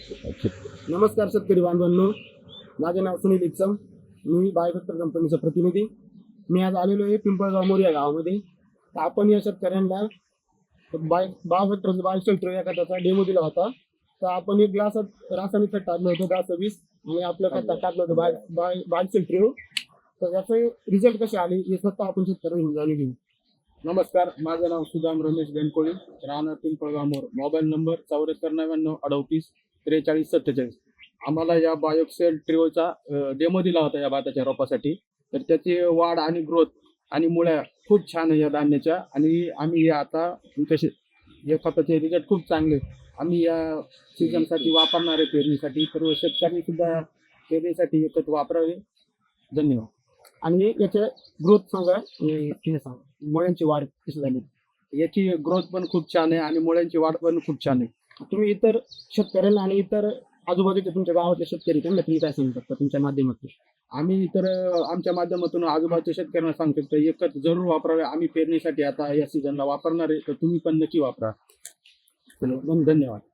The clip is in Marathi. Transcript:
नमस्कार शेतकरी बांधवांनो, माझे नाव सुनील इत्सम. मी बायोफॅक्टर कंपनीचा प्रतिनिधी. मी आज आलेलो आहे पिंपळगाव मोर या गावामध्ये. तर आपण या शेतकऱ्यांना बायोफॅक्टरचा बायोशेल्टर या खताचा डेमो दिला होता. तर आपण एक ग्लासात रासायनिक खत टाकलं होतं 10-20 आणि आपलं खत टाकलं होतं बायोशेल्टर. तर याचे रिझल्ट कसे आले हे स्वतः आपण शेतकऱ्यांना जाणून घेऊ. नमस्कार, माझं नाव सुदाम रमेश बेनकोळी, राहणार पिंपळगाव मोर. Mobile number 7499384347. आम्हाला या बायोक्सेल ट्रिओचा डेमो दिला होता या भाताच्या रोपासाठी. तर त्याची वाढ आणि ग्रोथ आणि मुळ्या खूप छान आहे या धान्याच्या. आणि आम्ही हे आता तसे या खताचे रिझल्ट खूप चांगले आम्ही या सीझनसाठी वापरणार आहे. पेरणीसाठी सर्व शेतकऱ्यांनी सुद्धा पेरणीसाठी हे खत वापरावे. धन्यवाद. आणि याचे ग्रोथ सांगा, हे सांगा, मुळ्यांची वाढ कशी झाली. याची ग्रोथ पण खूप छान आहे आणि मुळ्यांची वाढ पण खूप छान आहे. तुम्ही इतर शेतकऱ्यांना आणि इतर आजूबाजूच्या तुमच्या गावातले शेतकरी त्यांना तुम्ही काय सांगू शकता तुमच्या माध्यमातून. आम्ही तर आमच्या माध्यमातून आजूबाजूच्या शेतकऱ्यांना सांगतो की हे खत जरूर वापरावे. आम्ही पेरणीसाठी आता या सीझनला वापरणार आहे, तर तुम्ही पण नक्की वापरा. धन्यवाद.